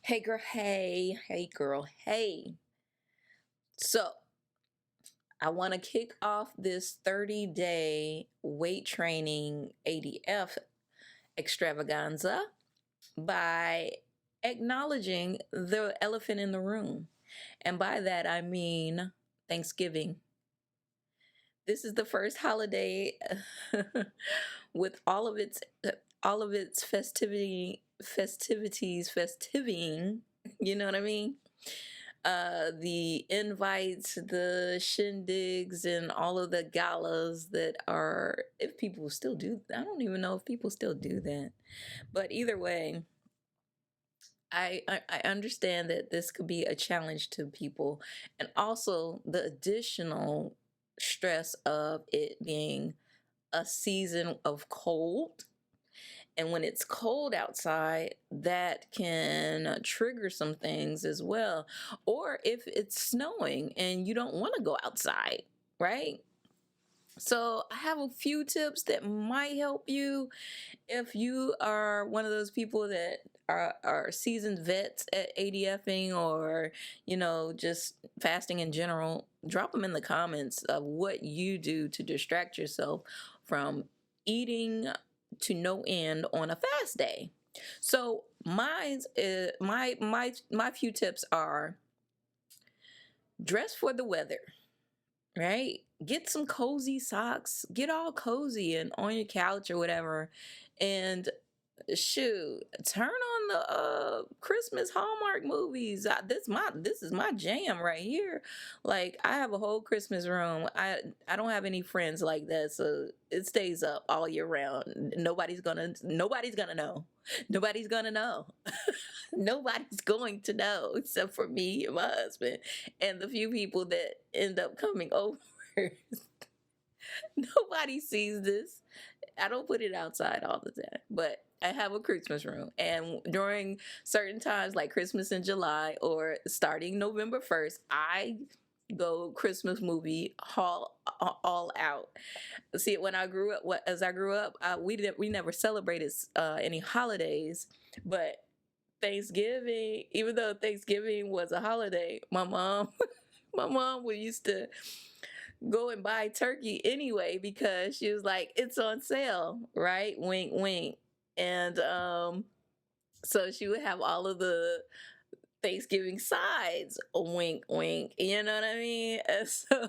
Hey girl, hey, hey girl, hey. So, I want to kick off this 30-day weight training ADF extravaganza by acknowledging the elephant in the room. And by that I mean Thanksgiving. This is the first holiday with all of its festivitying, you know what I mean? The invites, the shindigs, and all of the galas that are, if people still do, I don't even know if people still do that. But either way, I understand that this could be a challenge to people, and also the additional stress of it being a season of cold. And when it's cold outside, that can trigger some things as well. Or if it's snowing and you don't want to go outside, right? So, I have a few tips that might help you if you are one of those people that are seasoned vets at ADFing, or, just fasting in general. Drop them in the comments of what you do to distract yourself from eating to no end on a fast day. So mine's my few tips are: dress for the weather, right? Get some cozy socks, get all cozy and on your couch or whatever, and shoot, turn on the Christmas Hallmark movies. This is my jam right here. Like, I have a whole Christmas room. I don't have any friends like that, so it stays up all year round. Nobody's gonna know. Nobody's gonna know. Nobody's going to know except for me and my husband and the few people that end up coming over. Nobody sees this. I don't put it outside all the time, but I have a Christmas room. And during certain times, like Christmas in July or starting November 1st, I go Christmas movie all out. See, when I grew up, as I grew up, we never celebrated any holidays, but Thanksgiving, even though Thanksgiving was a holiday, my mom, my mom would used to go and buy turkey anyway because she was like, it's on sale, right? Wink, wink. And so she would have all of the Thanksgiving sides, wink, wink. You know what I mean? And so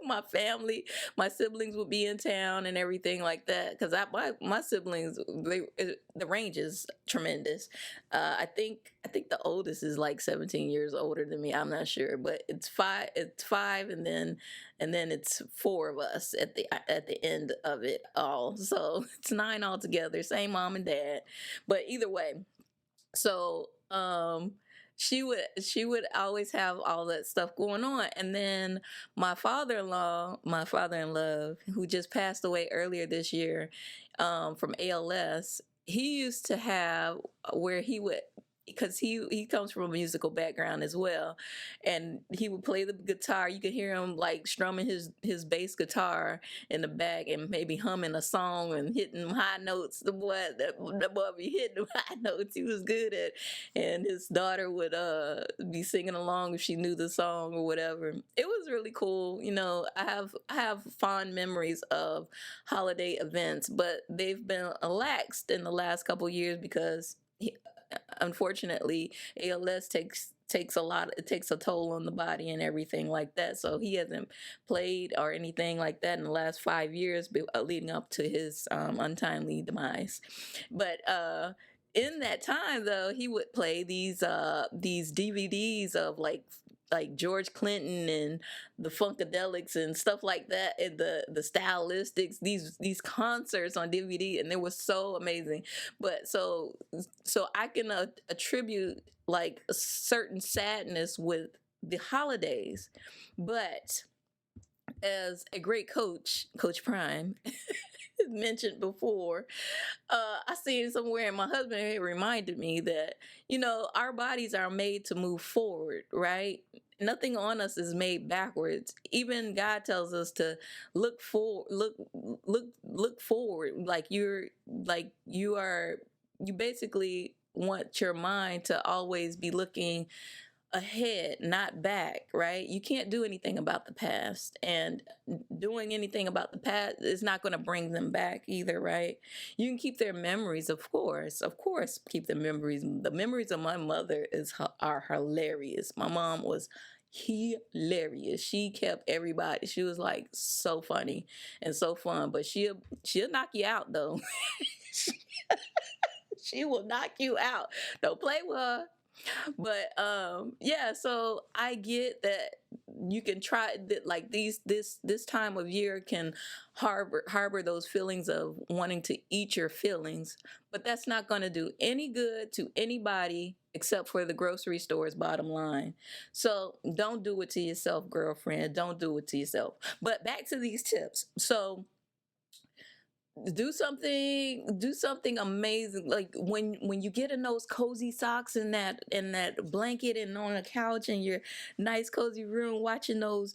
my family, my siblings would be in town and everything like that. Because my siblings, the range is tremendous. I think the oldest is like 17 years older than me. I'm not sure, but it's five. It's five, and then it's four of us at the end of it all. So it's nine altogether. Same mom and dad, but either way. So she would always have all that stuff going on. And then my father in love, who just passed away earlier this year, from ALS, he used to have where he would, because he comes from a musical background as well, and he would play the guitar. You could hear him like strumming his bass guitar in the back and maybe humming a song and hitting high notes. The boy be hitting them high notes. He was good at, and his daughter would be singing along if she knew the song or whatever. It was really cool. I have fond memories of holiday events, but they've been relaxed in the last couple years because unfortunately ALS takes a lot. It takes a toll on the body and everything like that. So he hasn't played or anything like that in the last 5 years, leading up to his untimely demise. But in that time, though, he would play these DVDs of like George Clinton and the Funkadelics and stuff like that, and the Stylistics, these concerts on DVD, and they were so amazing. But so I can attribute like a certain sadness with the holidays. But as a great coach, Coach Prime, mentioned before, I seen somewhere, and my husband had reminded me that our bodies are made to move forward, right? Nothing on us is made backwards. Even God tells us to look forward, like you basically. want your mind to always be looking ahead, not back, right? You can't do anything about the past, and doing anything about the past is not going to bring them back either, right? You can keep their memories, of course, keep the memories. The memories of my mother are hilarious. My mom was hilarious. She kept everybody. She was like so funny and so fun, but she'll knock you out though. She will knock you out. Don't play with her. But yeah, so I get that you can try that, like this time of year can harbor those feelings of wanting to eat your feelings, but that's not going to do any good to anybody except for the grocery store's bottom line. So don't do it to yourself, girlfriend. Don't do it to yourself. But back to these tips. So do something amazing, like when you get in those cozy socks and that blanket and on a couch in your nice cozy room watching those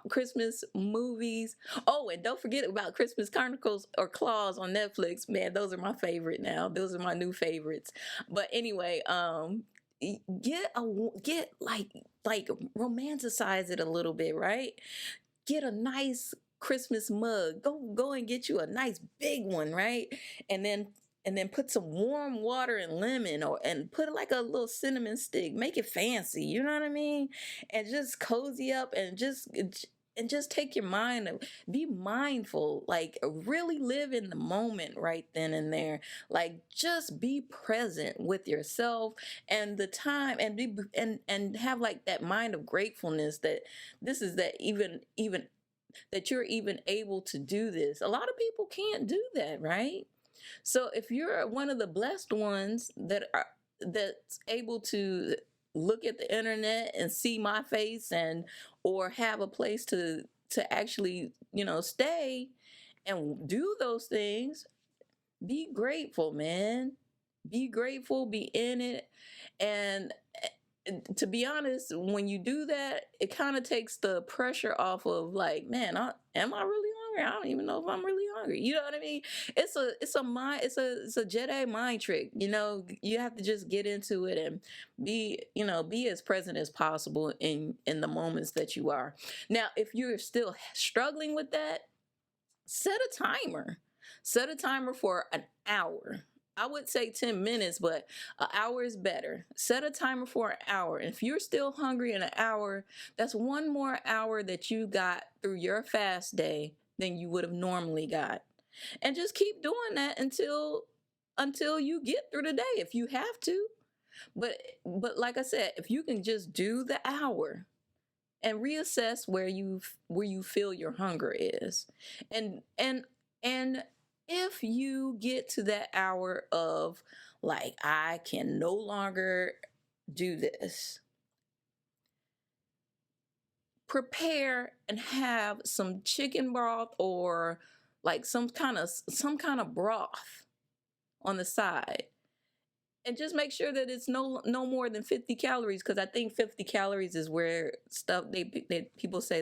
Christmas movies. Oh, and don't forget about Christmas Chronicles or Claus on Netflix. Man, those are my favorite now. Those are my new favorites. But anyway, get like romanticize it a little bit, right? Get a nice Christmas mug. Go and get you a nice big one, right? And then put some warm water and lemon, or and put like a little cinnamon stick. Make it fancy, you know what I mean? And just cozy up and just take your mind, be mindful, like really live in the moment right then and there. Like just be present with yourself and the time, and and have like that mind of gratefulness that this is that even that you're even able to do this. A lot of people can't do that, right? So if you're one of the blessed ones that's able to look at the internet and see my face, and or have a place to actually, stay and do those things, be grateful, man. Be grateful, be in it. And to be honest, when you do that, it kind of takes the pressure off of, like, man, am I really hungry? I don't even know if I'm really hungry. You know what I mean? It's a Jedi mind trick. You have to just get into it and be as present as possible in the moments that you are. Now, if you're still struggling with that, set a timer. Set a timer for an hour. I would say 10 minutes, but an hour is better. Set a timer for an hour. And if you're still hungry in an hour, that's one more hour that you got through your fast day than you would have normally got. And just keep doing that until you get through the day if you have to. But like I said, if you can just do the hour and reassess where you feel your hunger is, and if you get to that hour of, like, I can no longer do this, prepare and have some chicken broth, or like some kind of broth on the side, and just make sure that it's no more than 50 calories, because I think 50 calories is where stuff they people say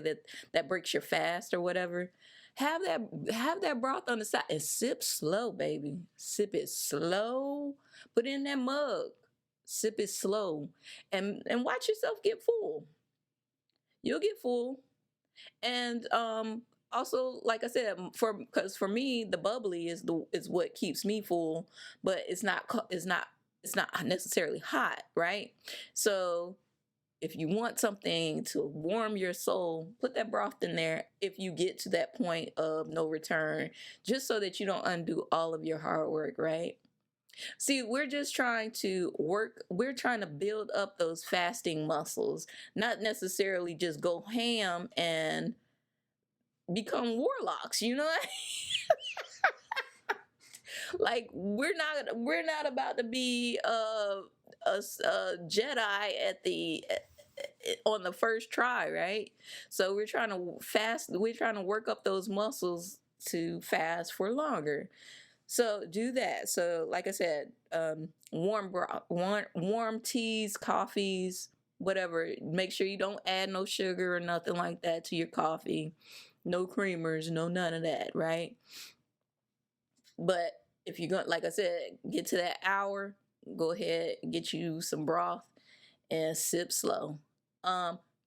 that breaks your fast or whatever. Have that broth on the side and sip slow, baby. Sip it slow. Put it in that mug. Sip it slow, and watch yourself get full. You'll get full. And also, like I said, because for me the bubbly is what keeps me full, but it's not necessarily hot, right? So if you want something to warm your soul, put that broth in there if you get to that point of no return, just so that you don't undo all of your hard work, right? See, we're trying to build up those fasting muscles, not necessarily just go ham and become warlocks, you know? Like, we're not about to be a Jedi on the first try, right? So we're trying to work up those muscles to fast for longer. So do that. So like I said, warm teas, coffees, whatever. Make sure you don't add no sugar or nothing like that to your coffee. No creamers, no none of that, right? But If you're going, like I said, get to that hour, go ahead, get you some broth and sip slow.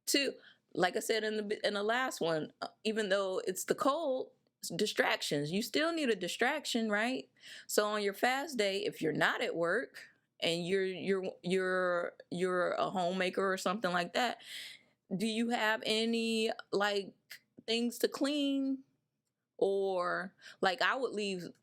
Two, like I said in the last one, even though it's the cold, distractions. You still need a distraction, right? So on your fast day, if you're not at work and you're a homemaker or something like that, do you have any like things to clean? Or like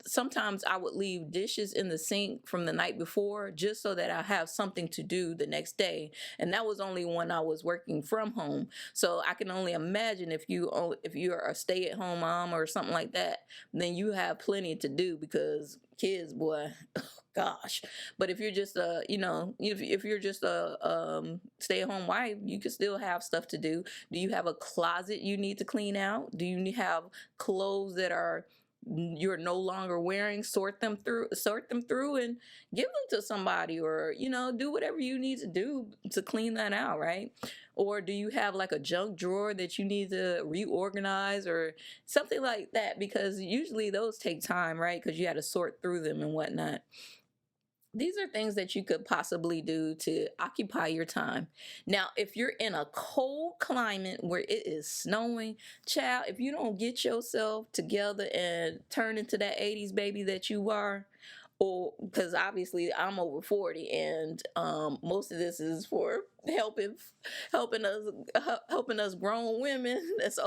sometimes I would leave dishes in the sink from the night before just so that I have something to do the next day. And that was only when I was working from home. So I can only imagine if you're a stay-at-home mom or something like that, then you have plenty to do because kids, boy, gosh. But if you're just if you're just a stay-at-home wife, you can still have stuff to do. Do you have a closet you need to clean out? Do you have clothes that are you're no longer wearing? Sort them through and give them to somebody, or do whatever you need to do to clean that out, right? Or do you have like a junk drawer that you need to reorganize or something like that? Because usually those take time, right? Because you had to sort through them and whatnot. These are things that you could possibly do to occupy your time. Now, if you're in a cold climate where it is snowing, child, if you don't get yourself together and turn into that 80s baby that you are, or because obviously I'm over 40 and most of this is for helping us helping us grown women that's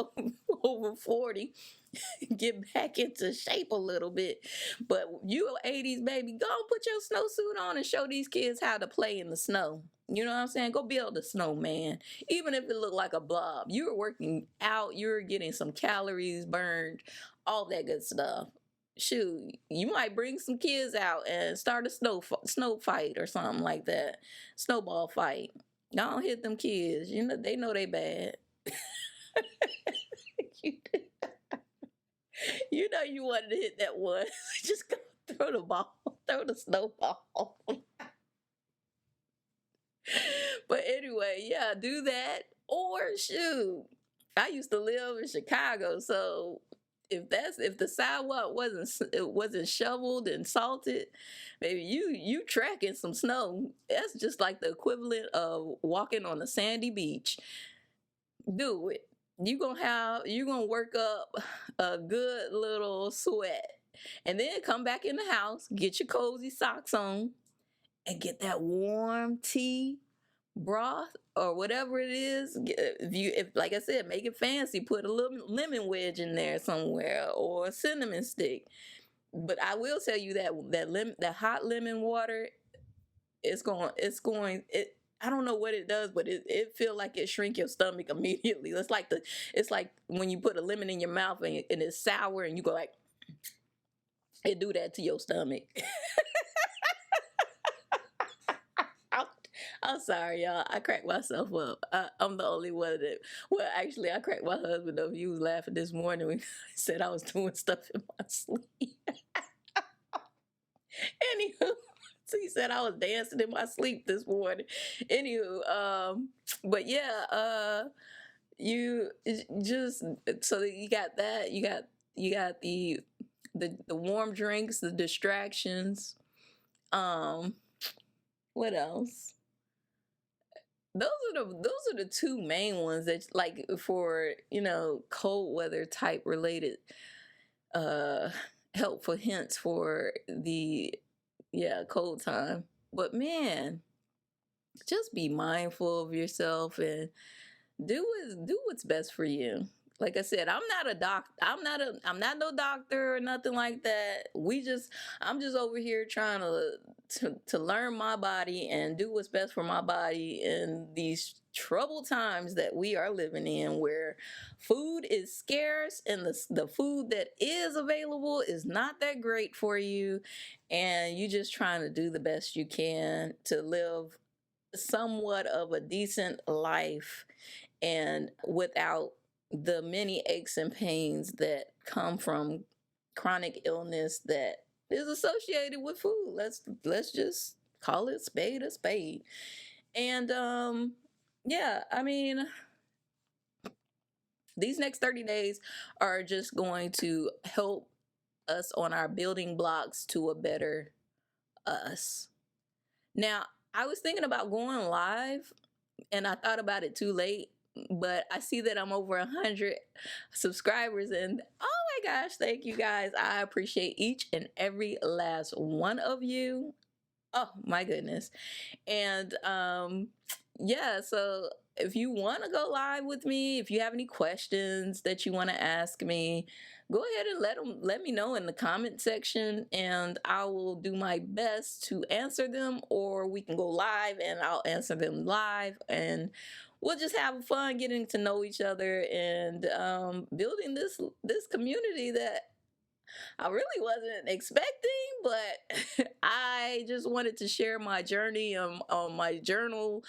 over 40 get back into shape a little bit. But you are 80s baby, go put your snowsuit on and show these kids how to play in the snow. You know what I'm saying? Go build a snowman. Even if it looked like a blob. You're working out, you're getting some calories burned, all that good stuff. Shoot, you might bring some kids out and start a snow fight or something like that. Snowball fight. Don't hit them kids. They know they bad. You wanted to hit that one. Just go throw the ball, throw the snowball. But anyway, yeah, do that. Or shoot, I used to live in Chicago, so if the sidewalk wasn't shoveled and salted, maybe you tracking some snow. That's just like the equivalent of walking on a sandy beach. Do it. You gonna work up a good little sweat, and then come back in the house, get your cozy socks on, and get that warm tea, broth, or whatever it is. If like I said, make it fancy. Put a little lemon wedge in there somewhere, or a cinnamon stick. But I will tell you that hot lemon water it. I don't know what it does, but it feel like it shrink your stomach immediately. It's like when you put a lemon in your mouth and it's sour and you go like, it do that to your stomach. I'm, I'm sorry, y'all. I cracked myself up. I'm the only one that. Well, actually, I cracked my husband up. He was laughing this morning when I said I was doing stuff in my sleep. Anywho, so he said I was dancing in my sleep this morning. Anywho, but yeah, you just so that you got that, you got the warm drinks, the distractions. Um, what else? Those are the two main ones that like for cold weather type related uh helpful hints for the cold time. But man, just be mindful of yourself and do what's best for you. Like I said, I'm not a doc. I'm not no doctor or nothing like that. I'm just over here trying to learn my body and do what's best for my body in these troubled times that we are living in, where food is scarce and the food that is available is not that great for you, and you just trying to do the best you can to live somewhat of a decent life and without the many aches and pains that come from chronic illness that is associated with food. Let's just call it spade a spade. And yeah, I mean, these next 30 days are just going to help us on our building blocks to a better us. Now, I was thinking about going live and I thought about it too late, but I see that I'm over 100 subscribers and oh my gosh, thank you guys. I appreciate each and every last one of you. Oh my goodness. And yeah, so if you want to go live with me, if you have any questions that you want to ask me, go ahead and let me know in the comment section and I will do my best to answer them, or we can go live and I'll answer them live, and we'll just have fun getting to know each other and building this community that I really wasn't expecting, but I just wanted to share my journey on my journal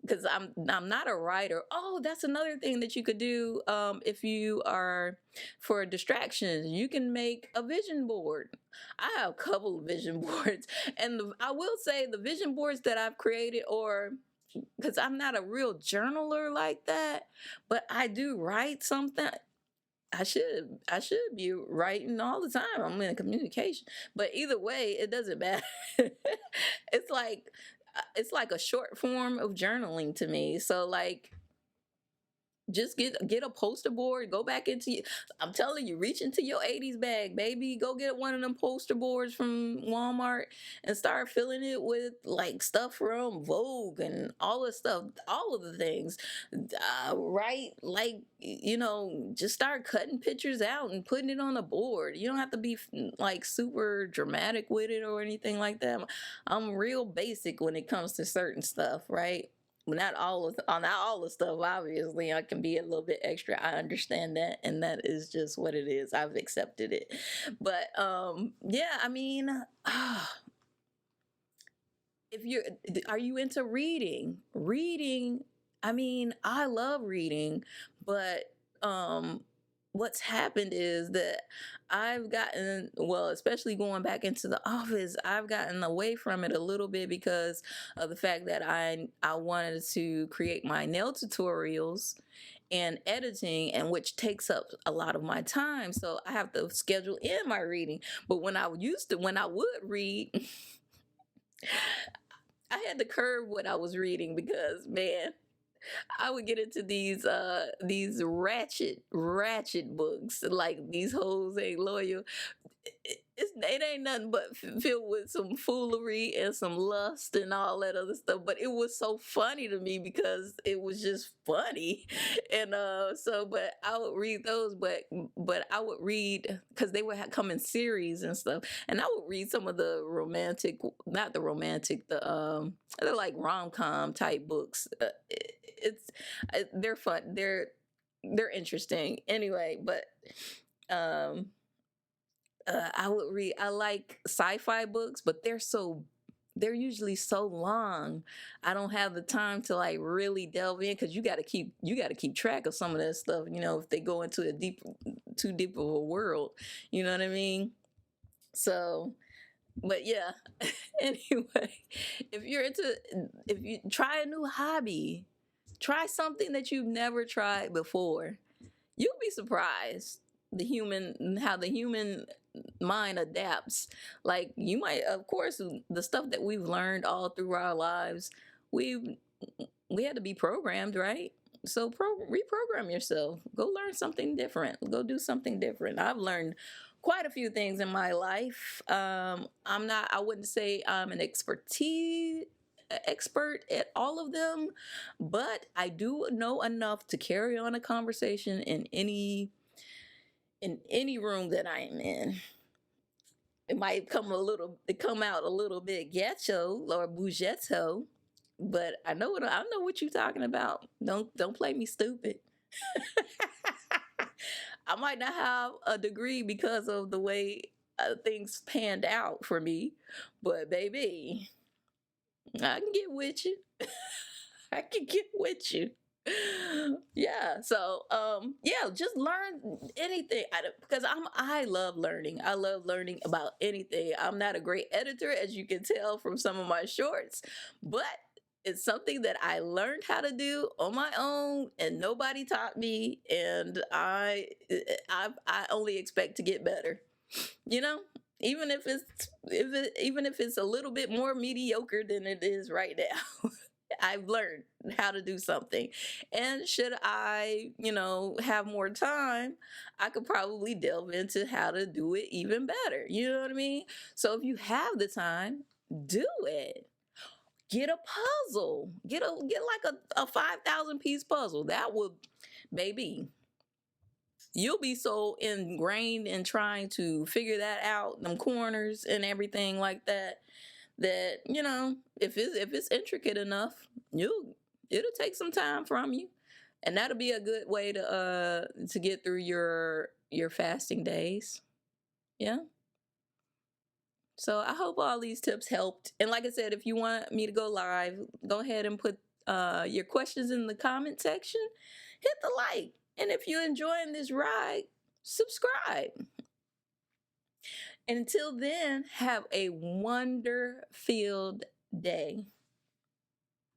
because I'm not a writer. Oh, that's another thing that you could do if you are for distractions. You can make a vision board. I have a couple of vision boards, and I will say the vision boards that I've created, or because I'm not a real journaler like that, but I do write something. I should be writing all the time. I'm in communication. But either way, it doesn't matter. It's like a short form of journaling to me. So like just get a poster board, go back into I'm telling you, reach into your 80s bag, baby. Go get one of them poster boards from Walmart and start filling it with like stuff from Vogue and all the stuff, all of the things. Right, like just start cutting pictures out and putting it on the board. You don't have to be like super dramatic with it or anything like that. I'm real basic when it comes to certain stuff, right? Not all the stuff. Obviously, I can be a little bit extra. I understand that, and that is just what it is. I've accepted it. But yeah, I mean, if you're, are you into reading? Reading. I mean, I love reading, but um, what's happened is that I've gotten, well, especially going back into the office, I've gotten away from it a little bit because of the fact that I wanted to create my nail tutorials and editing, and which takes up a lot of my time. So I have to schedule in my reading. But when I would read, I had to curb what I was reading because man, I would get into these ratchet books like these hoes ain't loyal. It ain't nothing but filled with some foolery and some lust and all that other stuff. But it was so funny to me because it was just funny, and but I would read those, but I would read because they would come in series and stuff, and I would read some of the romantic, not the romantic, they're like rom com type books. They're fun. They're interesting anyway, but um I would read. I like sci-fi books, but they're usually so long. I don't have the time to like really delve in because you got to keep track of some of that stuff. If they go into too deep of a world, you know what I mean. So, but yeah. Anyway, if you try a new hobby, try something that you've never tried before. You'll be surprised how the human mind adapts. Like you might, of course, the stuff that we've learned all through our lives, we we had to be programmed, right? So reprogram yourself. Go learn something different. Go do something different. I've learned quite a few things in my life. I wouldn't say I'm an expert at all of them, but I do know enough to carry on a conversation in any room that I am in. It might come out a little bit ghetto or bougetto, but I know what you're talking about. Don't play me stupid. I might not have a degree because of the way things panned out for me, but baby, I can get with you. I can get with you. Yeah, so yeah, just learn anything because I love learning. I love learning about anything. I'm not a great editor, as you can tell from some of my shorts, but it's something that I learned how to do on my own and nobody taught me, and I only expect to get better. You know, even even if it's a little bit more mediocre than it is right now. I've learned how to do something. And should I, have more time, I could probably delve into how to do it even better. You know what I mean? So if you have the time, do it. Get a puzzle. Get like a 5,000 piece puzzle. That will, baby, you'll be so ingrained in trying to figure that out, them corners and everything like that, that if it's intricate enough, it'll take some time from you, and that'll be a good way to get through your fasting days. Yeah. So I hope all these tips helped. And like I said, if you want me to go live, go ahead and put your questions in the comment section. Hit the like. And if you're enjoying this ride, subscribe. And until then, have a wonder-filled day.